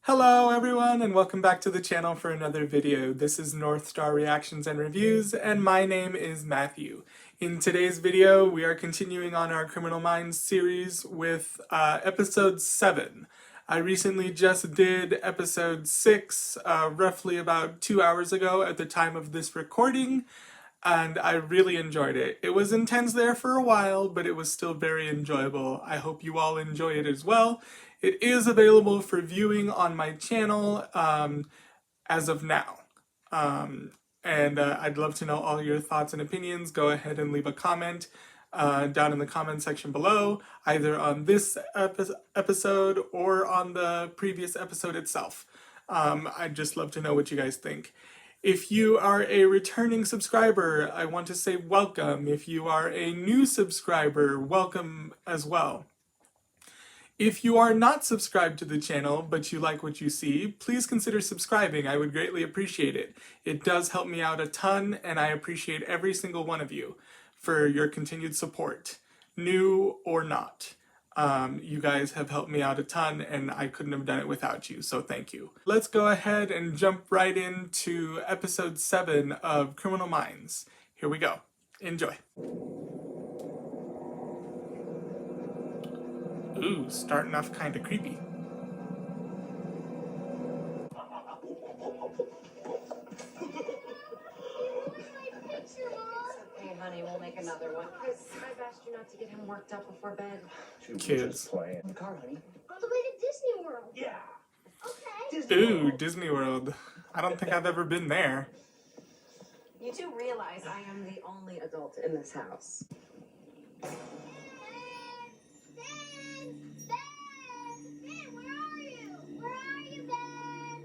Hello everyone and welcome back to the channel for another video. This is North Star Reactions and Reviews and my name is Matthew. In today's video we are continuing on our Criminal Minds series with episode 7. I recently just did episode 6 roughly about 2 hours ago at the time of this recording, and I really enjoyed it. It was intense there for a while, but it was still very enjoyable. I hope you all enjoy it as well. It is available for viewing on my channel as of now. And I'd love to know all your thoughts and opinions. Go ahead and leave a comment down in the comment section below, either on this episode or on the previous episode itself. I'd just love to know what you guys think. If you are a returning subscriber, I want to say welcome. If you are a new subscriber, welcome as well. If you are not subscribed to the channel, but you like what you see, please consider subscribing. I would greatly appreciate it. It does help me out a ton, and I appreciate every single one of you for your continued support, new or not. You guys have helped me out a ton, and I couldn't have done it without you, so thank you. Let's go ahead and jump right into episode 7 of Criminal Minds. Here we go. Enjoy. Ooh, starting off kind of creepy. Hey, honey, we'll make another one. Chris, I've asked you not to get him worked up before bed. Kids. In the car, honey. On the way to Disney World. Yeah. Okay. Ooh, Disney World. I don't think I've ever been there. You do realize I am the only adult in this house. Ben, where are you? Where are you, Ben?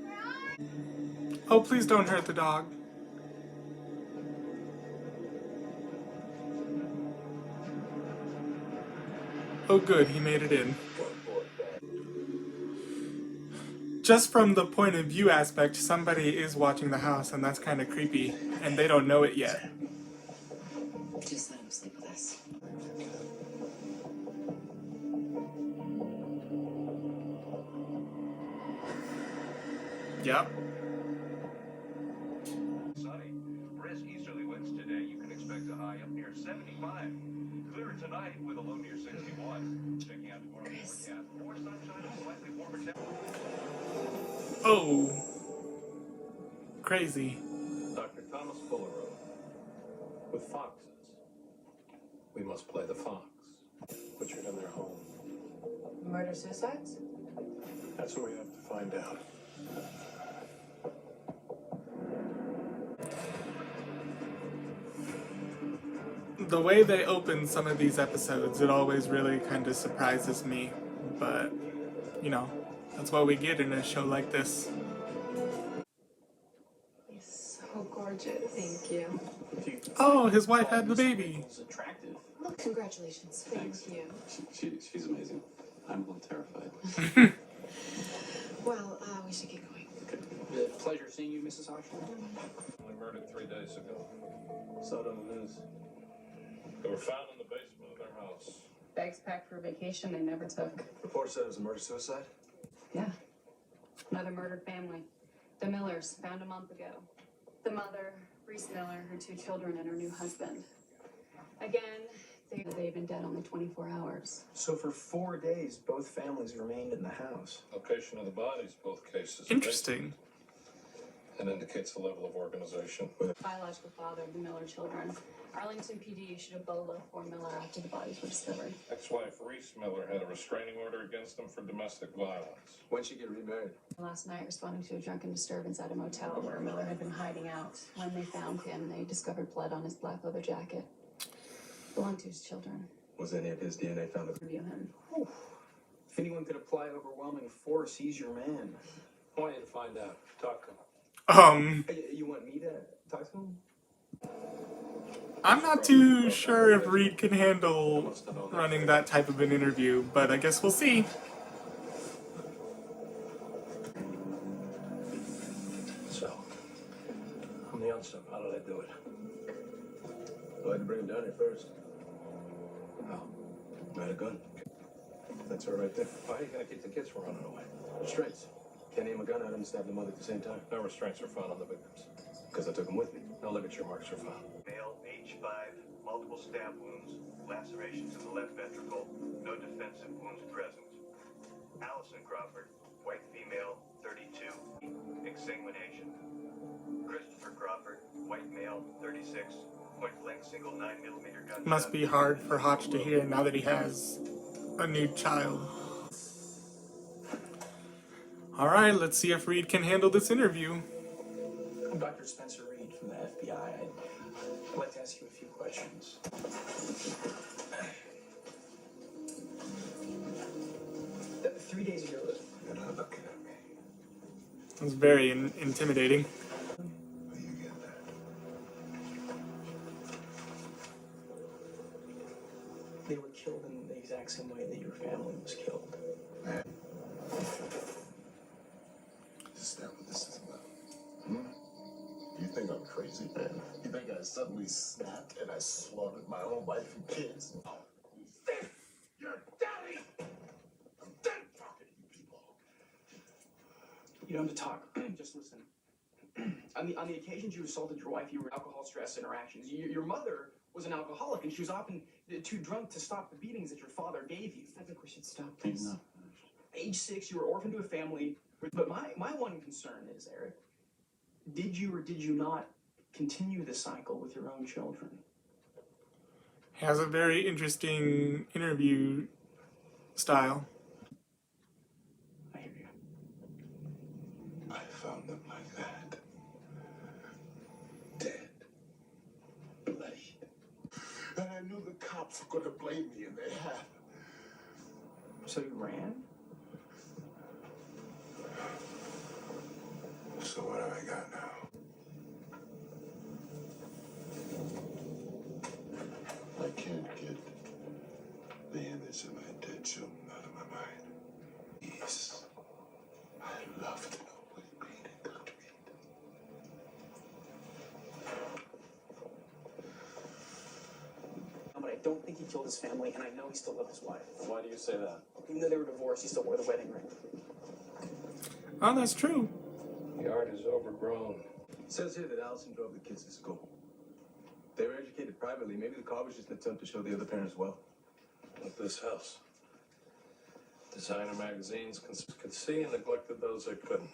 Where are you? Oh, please don't hurt the dog. Oh good, he made it in. Just from the point of view aspect, somebody is watching the house, and that's kind of creepy, and they don't know it yet. Just let him sleep with us. Yep. Sunny. Brisk easterly winds today. You can expect a high up near 75. Clear tonight with a low near 61. Checking out tomorrow's forecast. More sunshine and slightly warmer temperatures. Oh. Crazy. Dr. Thomas Fuller wrote, with foxes, we must play the fox. Butchered in their home. Murder-suicides? That's what we have to find out. The way they open some of these episodes, it always really kind of surprises me, but, you know, that's what we get in a show like this. He's so gorgeous. Thank you. Oh, his wife had the baby. He's attractive. Congratulations. Thank you. She's amazing. I'm a little terrified. Well, we should get going. Pleasure seeing you, Mrs. Hodgson. Only murdered 3 days ago. Saw it on the news. They were found in the basement of their house. Bags packed for vacation they never took. Report said it was a murder-suicide. Yeah. Another murdered family. The Millers, found a month ago. The mother, Reese Miller, her 2 children, and her new husband. Again, they've been dead only 24 hours. So for 4 days, both families remained in the house. Location of the bodies, both cases. Interesting. And indicates the level of organization. Biological father of the Miller children. Arlington PD issued a BOLA for Miller after the bodies were discovered. Ex-wife Reese Miller had a restraining order against him for domestic violence. When'd she get remarried? Last night, responding to a drunken disturbance at a motel where Miller had been hiding out. When they found him, they discovered blood on his black leather jacket. Belonged to his children. Was any of his DNA found? Review him. If anyone could apply overwhelming force, he's your man. I want you to find out. Talk to him. Hey, you want me to talk to him? I'm not too sure if Reed can handle running that type of an interview, but I guess we'll see. So, I'm the answer. How did I do it? Why'd you bring him down here first? How? I had a gun. That's her right there. Why are you gonna keep the kids from running away? Restraints. Can't aim a gun at them and stab the mother at the same time. No restraints are found on the victims. Because I took them with me. No ligature marks are found. Male, age 5, multiple stab wounds, lacerations in the left ventricle, no defensive wounds present. Allison Crawford, white female, 32, exsanguination. Christopher Crawford, white male, 36, point blank single 9mm gunshot. Must be hard for Hotch to hear now that he has a new child. Alright, let's see if Reed can handle this interview. I'm Dr. Spencer Reed from the FBI. I'd like to ask you a few questions. 3 days ago, You're not looking at me. It was very intimidating. Where you get that? they were killed in the exact same way that your family was killed. Is that what this is about? You think I'm crazy, man? You think I suddenly snapped and I slaughtered my own wife and kids? Oh, this, your daddy! I'm done talking to you people. You don't have to talk. Just listen. On the occasions you assaulted your wife, you were alcohol stress interactions. Your mother was an alcoholic, and she was often too drunk to stop the beatings that your father gave you. I think we should stop this. No. Age 6, you were orphaned to a family. But my one concern is, Eric, did you or did you not continue the cycle with your own children? Has a very interesting interview style. I hear you. I found them like that. Dead. Bloody. And I knew the cops were gonna blame me, and they have. So you ran? So what have I got now? I can't get the image of my dead children out of my mind. Yes. I love to know what Green and done to me. But I don't think he killed his family, and I know he still loved his wife. Why do you say that? Even though they were divorced, he still wore the wedding ring. Oh, that's true. The yard is overgrown. It says here that Allison drove the kids to school. They were educated privately. Maybe the car was just an attempt to show the other parents wealth. Like this house. Designer magazines could see and neglected those that couldn't.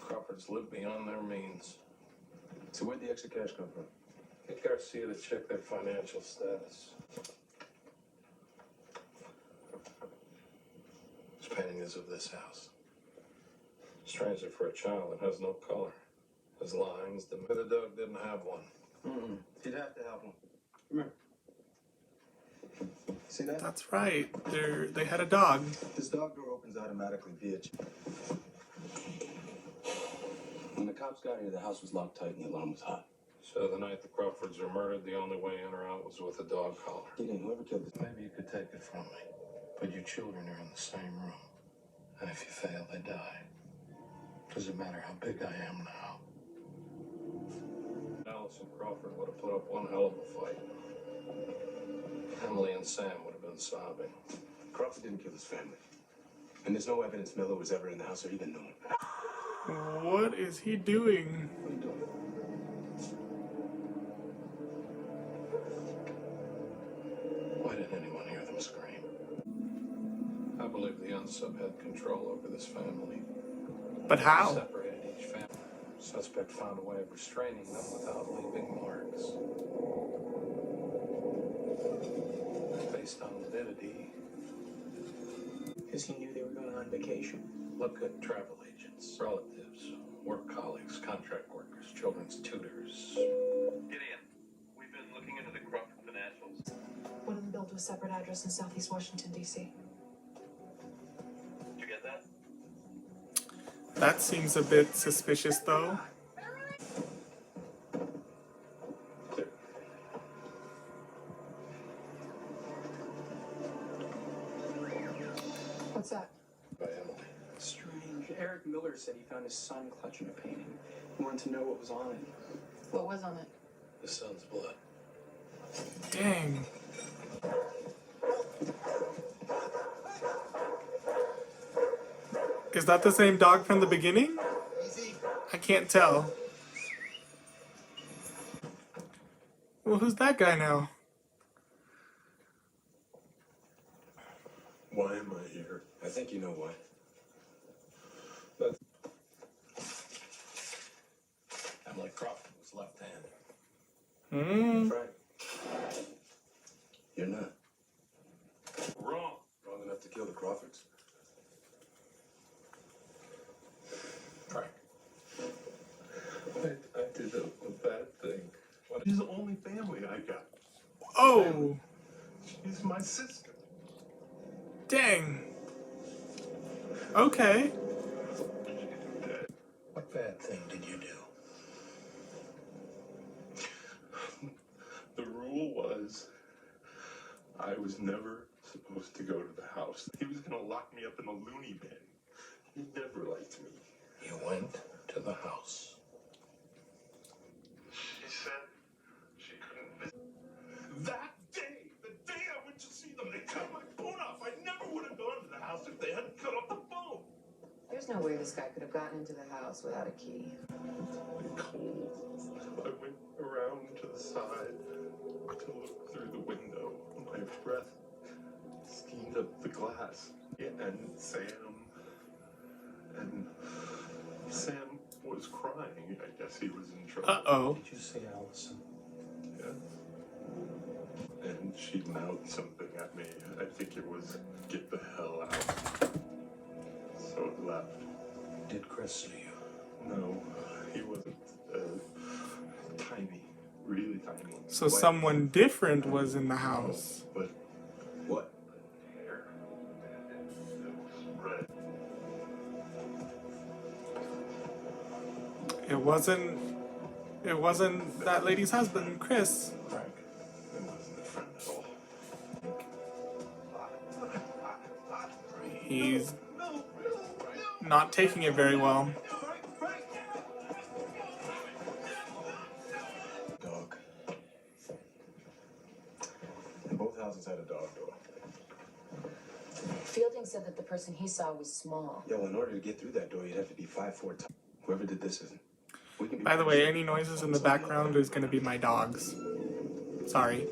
Crawfords lived beyond their means. So where'd the extra cash come from? Get Garcia to check their financial status. This painting is of this house. Stranger for a child that has no color. Has lines. The dog didn't have one. He'd have to have one. Remember. See that? That's right. They had a dog. This dog door opens automatically via. When the cops got here, the house was locked tight and the alarm was hot. So the night the Crawfords were murdered, the only way in or out was with a dog collar. Gideon, whoever killed this. Maybe you could take it from me, but your children are in the same room. And if you fail, they die. Doesn't matter how big I am now. Allison Crawford would have put up one hell of a fight. Emily and Sam would have been sobbing. Crawford didn't kill his family. And there's no evidence Miller was ever in the house or even knew him. What is he doing? What are you doing? Why didn't anyone hear them scream? I believe the unsub had control over this family. But how? Separated each family. Suspect found a way of restraining them without leaving marks. Based on avidity, Because he knew they were going on vacation. look at travel agents, relatives, work colleagues, contract workers, children's tutors. Gideon, we've been looking into the Crawford financials. One of them billed to a separate address in Southeast Washington, D.C. Did you get that? That seems a bit suspicious, though. Clear. What's that? By Emily. Strange. Eric Miller said he found his son clutching a painting. He wanted to know what was on it. What was on it? The son's blood. Dang. Is that the same dog from the beginning? I can't tell. Well, who's that guy now? Why am I here? I think you know why. I'm like Crawford was left-handed. Frank. You're not. Wrong. Wrong enough to kill the Crawfords. Frank. I did a bad thing. She's the only family I got. Oh, She's my sister. dang. Okay. What bad thing did you do? The rule was I was never supposed to go to the house. He was gonna lock me up in a loony bin. He never liked me. You went to the house. She said she couldn't visit. That day, the day I went to see them, they cut my phone off. I never would have gone to the house if they hadn't cut off the phone. There's no way this guy could have gotten into the house without a key. Cold. I went around to the side to look through the window. My breath steamed up the glass. And Sam was crying. I guess he was in trouble. Uh-oh. Did you see Allison? Yeah. And she mouthed something at me. I think it was, "Get the hell out." So it left. Did Chris see you? No, he wasn't. Tiny, really tiny. So someone different was in the house. But What? hair, it was red. It wasn't that lady's husband, Chris. Frank, it wasn't a friend at all. He's not taking it very well. Dog. And both houses had a dog door. Fielding said that the person he saw was small. Yeah, well, in order to get through that door, you'd have to be 5'4" tall. Whoever did this isn't. We can be By the way, any noises in the background is going to be my dogs. Sorry.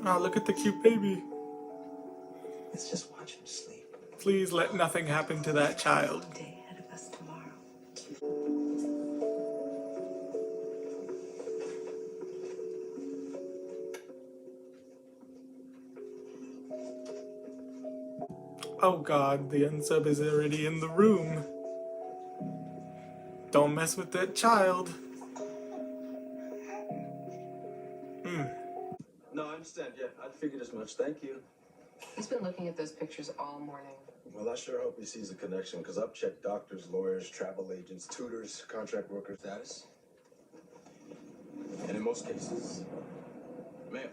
Oh, look at the cute baby. Let's just watch him sleep. Please let nothing happen to that child. Day ahead of us tomorrow. Oh god, the unsub is already in the room. Don't mess with that child. No, I understand. Yeah, I figured as much. Thank you. He's been looking at those pictures all morning. Well, I sure hope he sees a connection, because I've checked doctors, lawyers, travel agents, tutors, contract worker status. And in most cases, male.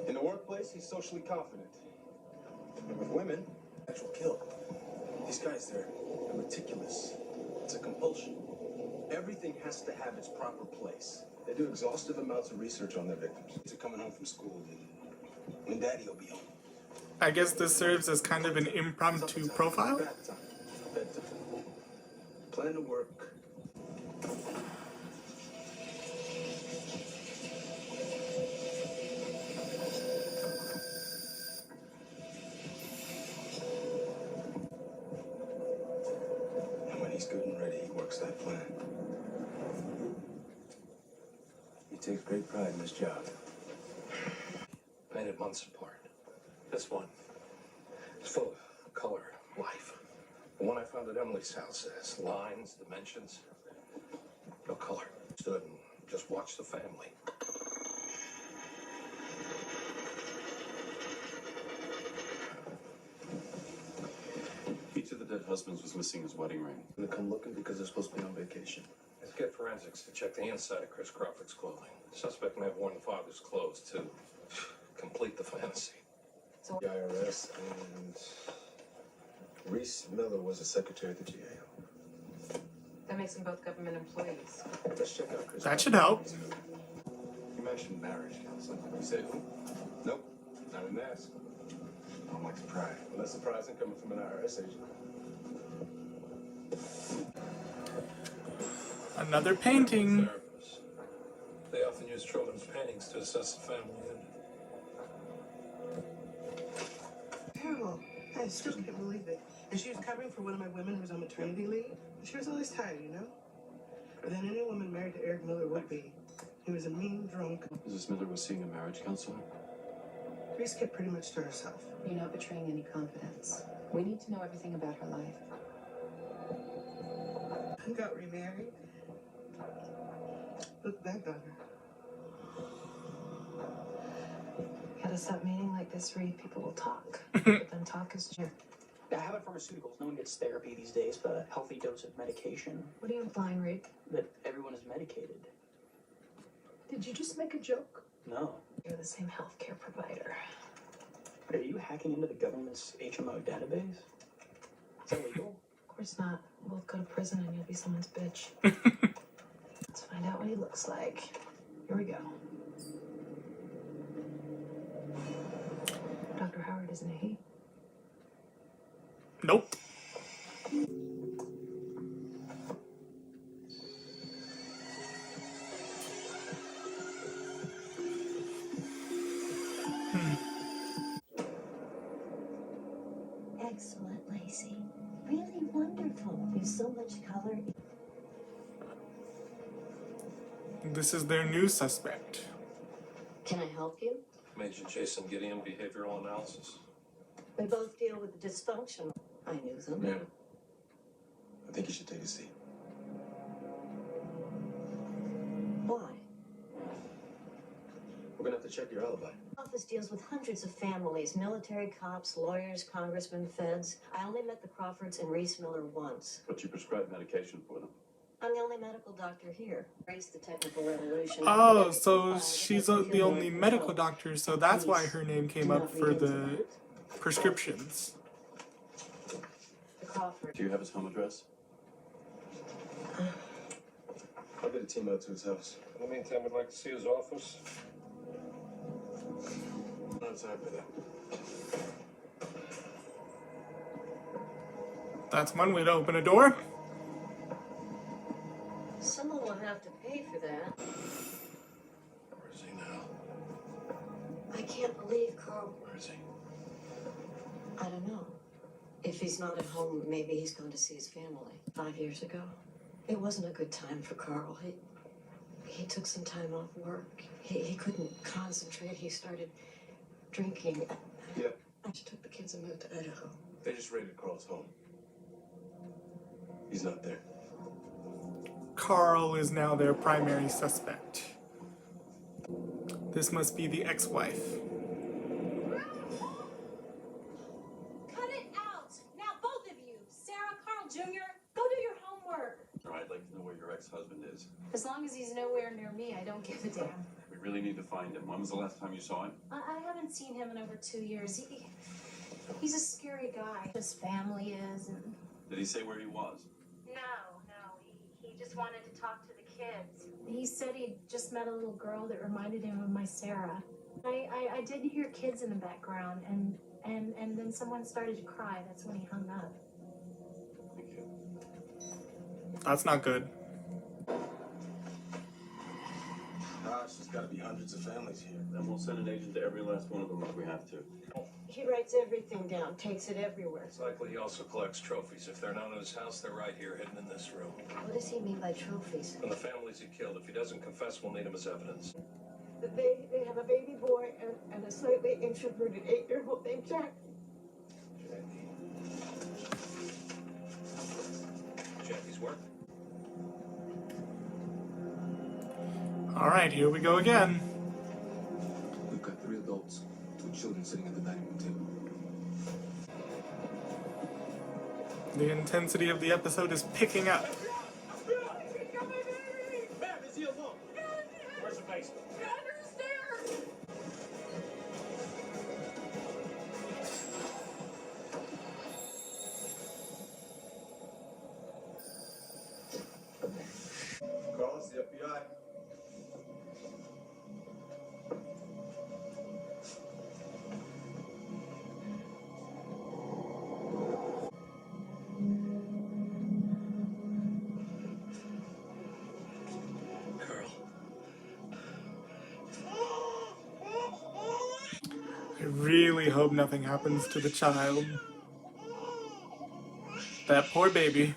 In the workplace, he's socially confident. And with women, actual kill. These guys, they're meticulous. It's a compulsion. Everything has to have its proper place. They do exhaustive amounts of research on their victims. They're coming home from school, when daddy will be home. I guess this serves as kind of an impromptu profile. Bedtime. Bedtime. Plan to work. And when he's good and ready, he works that plan. He takes great pride in his job. Painted months apart. This one is full of color, life. The one I found at Emily's house has lines, dimensions, no color. Stood and just watched the family. Each of the dead husbands was missing his wedding ring. They come looking because they're supposed to be on vacation. Let's get forensics to check the inside of Chris Crawford's clothing. The suspect may have worn the father's clothes to complete the fantasy. The IRS and Reese Miller was a secretary at the GAO. That makes them both government employees. Let's check out Chris. That should help. You mentioned marriage counseling. You said who? Nope. Sign a mask. I'm like surprised. Well, that's surprising coming from an IRS agent. Another painting. Therapists. They often use children's paintings to assess the family unit. Terrible. I still can't believe it. And she was covering for one of my women who was on maternity leave. She was always tired, you know? Or than any woman married to Eric Miller would be. He was a mean drunk. Mrs. Miller was seeing a marriage counselor? Reese kept pretty much to herself. You're not betraying any confidence. We need to know everything about her life. I got remarried. Look back on her. Gotta stop meeting like this, Reed. People will talk. But then talk is cheap. Now, how about pharmaceuticals? No one gets therapy these days, but a healthy dose of medication. What are you implying, Reed? That everyone is medicated. Did you just make a joke? No. You're the same healthcare provider. Are you hacking into the government's HMO database? Is that legal? Of course not. We'll both go to prison and you'll be someone's bitch. Let's find out what he looks like. Here we go. Dr. Howard, isn't he? Nope. Excellent, Lacey. Really wonderful. There's so much color. This is their new suspect. Can I help you? Major Jason Gideon, behavioral analysis. We both deal with dysfunction. I knew them. Ma'am, I think you should take a seat. Why? We're gonna have to check your alibi. Office deals with hundreds of families, military, cops, lawyers, congressmen, feds. I only met the Crawfords and Reese Miller once. But you prescribed medication for them. I'm the only medical doctor here. Race the technical revolution. Oh, so she's the only medical doctor, so that's why her name came up for the prescriptions. The Crawford. Do you have his home address? I'll get a team out to his house. In the meantime, we'd like to see his office. No time for that. That's one way to open a door. Someone will have to pay for that. Where is he now? I can't believe Carl. Where is he? I don't know. If he's not at home, maybe he's gone to see his family. 5 years ago, it wasn't a good time for Carl. He took some time off work. He couldn't concentrate. He started drinking. Yeah. I just took the kids and moved to Idaho. They just raided Carl's home. He's not there. Carl is now their primary suspect. This must be the ex-wife. Cut it out! Now, both of you! Sarah, Carl Jr., go do your homework! All right, I'd like to know where your ex-husband is. As long as he's nowhere near me, I don't give a damn. We really need to find him. When was the last time you saw him? I haven't seen him in over 2 years. He's a scary guy. His family is, and Did he say where he was? No. He just wanted to talk to the kids. he said he just met a little girl that reminded him of my Sarah. I did hear kids in the background, and then someone started to cry. That's when he hung up. Thank you. That's not good. Gosh, there's gotta be hundreds of families here. Then we'll send an agent to every last one of them if we have to. He writes everything down, takes it everywhere. It's likely he also collects trophies. If they're not in his house, they're right here, hidden in this room. What does he mean by trophies? And the families he killed. If he doesn't confess, we'll need him as evidence. They have a baby boy and a slightly introverted 8-year-old named Jack. Jackie's work? All right, here we go again. We've got 3 adults, 2 children sitting at the dining room table. The intensity of the episode is picking up. Ma'am, is he alone? Where's the basement? Carl, it's the FBI. really hope nothing happens to the child. That poor baby.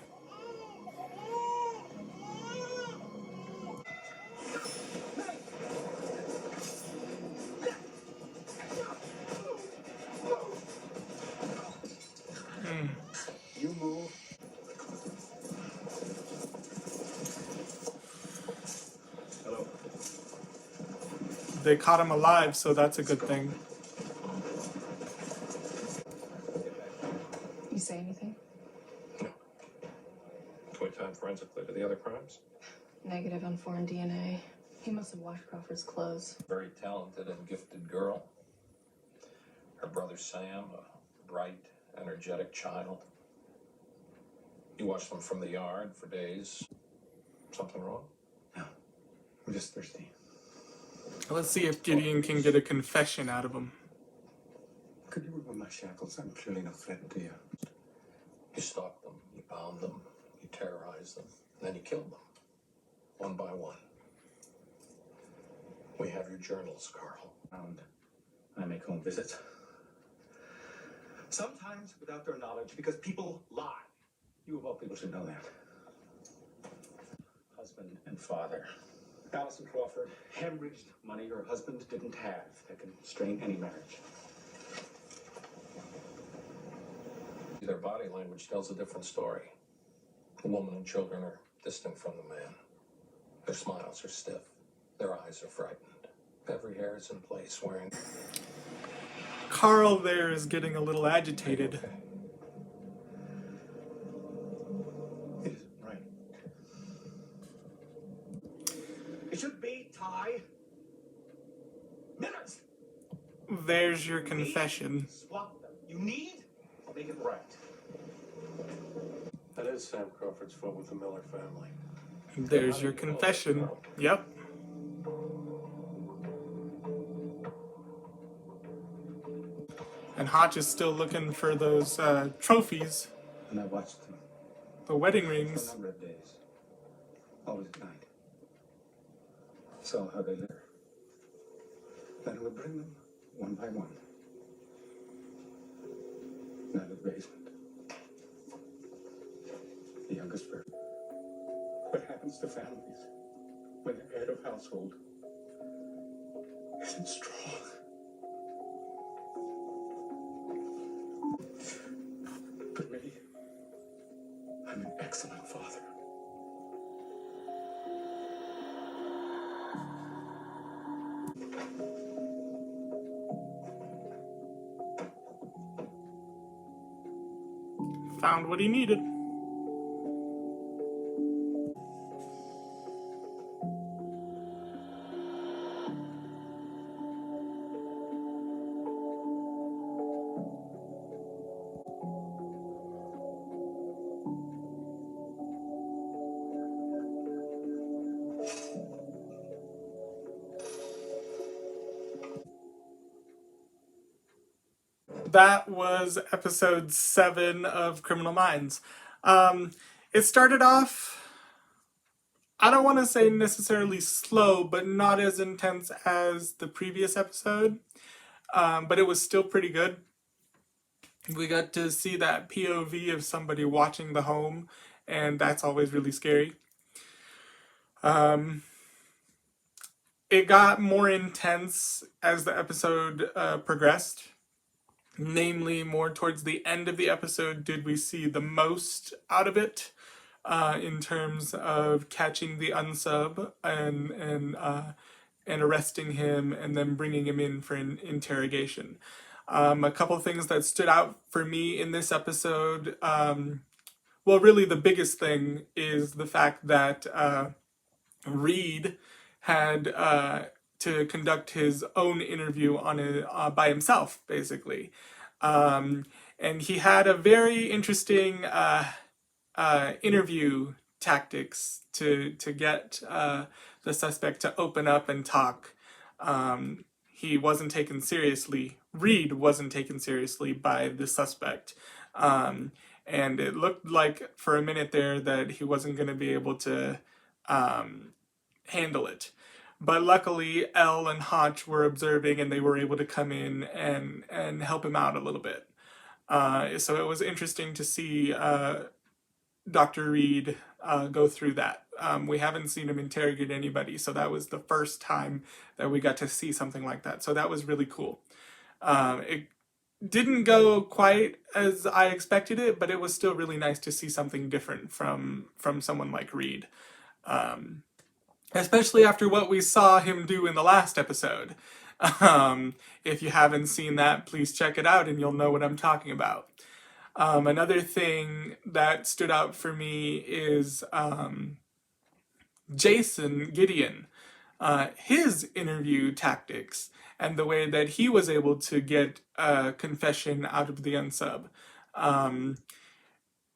You move. Hello. They caught him alive, so that's a good thing. You say anything? No. Can we time forensically to the other crimes? Negative on foreign DNA. He must have washed Crawford's clothes. Very talented and gifted girl. Her brother Sam, a bright, energetic child. You watched them from the yard for days. Something wrong? No. I'm just thirsty. Let's see if Gideon can get a confession out of him. Could you remove my shackles? I'm clearly no threat to you. You stalked them, you bound them, you terrorized them, and then you killed them. One by one. We have your journals, Carl. I make home visits. Sometimes without their knowledge, because people lie. You of all people should know that. Husband and father. Allison Crawford hemorrhaged money her husband didn't have that can strain any marriage. Their body language tells a different story. The woman and children are distant from the man. Their smiles are stiff. Their eyes are frightened. Every hair is in place, wearing... Carl there is getting a little agitated. Okay. It isn't right. It should be Ty Millers. There's your confession. Swap them. You need to make it right. That is Sam Crawford's fault with the Miller family. There's your confession. Yep. And Hodge is still looking for those trophies, And I watched them the wedding for a rings. number of days. Always at night. Saw how they lived. Then I would bring them one by one. Down to the basement. The youngest bird. What happens to families when the head of household isn't strong? For me, I'm an excellent father. Found what he needed. That was episode 7 of Criminal Minds. It started off, I don't want to say necessarily slow, but not as intense as the previous episode. But it was still pretty good. We got to see that POV of somebody watching the home, and that's always really scary. It got more intense as the episode progressed. Namely, more towards the end of the episode did we see the most out of it in terms of catching the unsub and arresting him and then bringing him in for an interrogation. A couple of things that stood out for me in this episode, well, really the biggest thing is the fact that Reed had to conduct his own interview on it by himself, basically. And he had a very interesting interview tactics to get the suspect to open up and talk. He wasn't taken seriously. Reed wasn't taken seriously by the suspect. And it looked like for a minute there that he wasn't going to be able to handle it. But luckily, Elle and Hotch were observing and they were able to come in and help him out a little bit. So it was interesting to see Dr. Reed go through that. We haven't seen him interrogate anybody, so that was the first time that we got to see something like that. So that was really cool. It didn't go quite as I expected it, but it was still really nice to see something different from someone like Reed. Especially after what we saw him do in the last episode. If you haven't seen that, please check it out and you'll know what I'm talking about. Another thing that stood out for me is Jason Gideon. His interview tactics and the way that he was able to get a confession out of the unsub.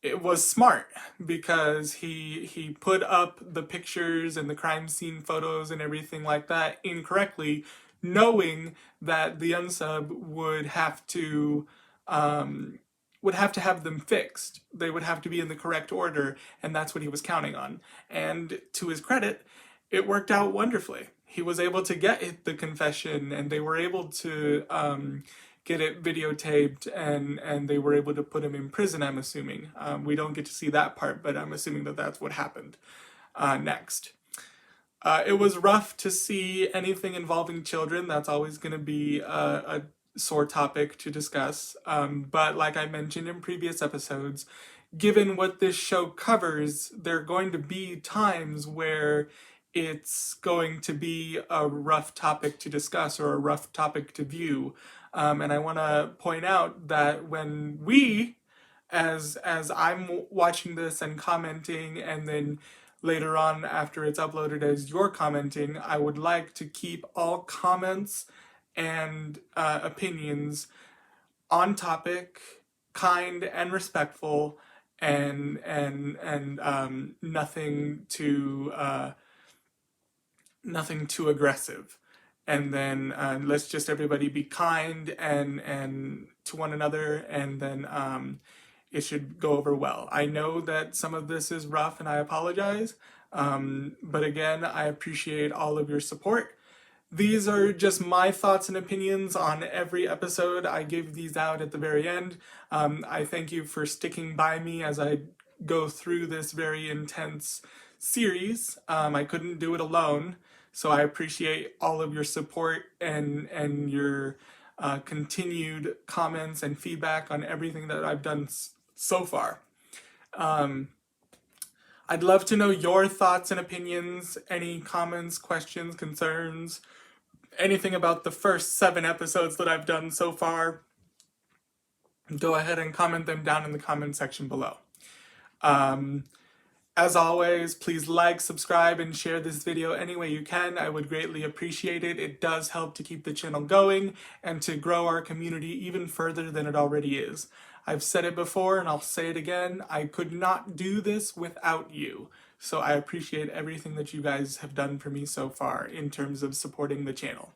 It was smart because he put up the pictures and the crime scene photos and everything like that incorrectly, knowing that the unsub would have to have them fixed. They would have to be in the correct order, and that's what he was counting on. And to his credit, it worked out wonderfully. He was able to get the confession, and they were able to get it videotaped, and they were able to put him in prison, I'm assuming. We don't get to see that part, but I'm assuming that that's what happened next. It was rough to see anything involving children. That's always going to be a sore topic to discuss. But like I mentioned in previous episodes, given what this show covers, there are going to be times where it's going to be a rough topic to discuss or a rough topic to view. And I want to point out that when we, as I'm watching this and commenting, and then later on after it's uploaded as you're commenting, I would like to keep all comments and opinions on topic, kind and respectful, and nothing too aggressive. And then let's just everybody be kind and to one another, and then it should go over well. I know that some of this is rough and I apologize, but again, I appreciate all of your support. These are just my thoughts and opinions on every episode. I give these out at the very end. I thank you for sticking by me as I go through this very intense series. I couldn't do it alone. So I appreciate all of your support and your continued comments and feedback on everything that I've done so far. I'd love to know your thoughts and opinions, any comments, questions, concerns, anything about the first 7 episodes that I've done so far. Go ahead and comment them down in the comment section below. As always, please like, subscribe, and share this video any way you can. I would greatly appreciate it. It does help to keep the channel going and to grow our community even further than it already is. I've said it before and I'll say it again. I could not do this without you. So I appreciate everything that you guys have done for me so far in terms of supporting the channel.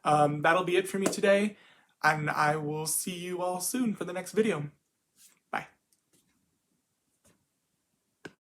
That'll be it for me today, and I will see you all soon for the next video.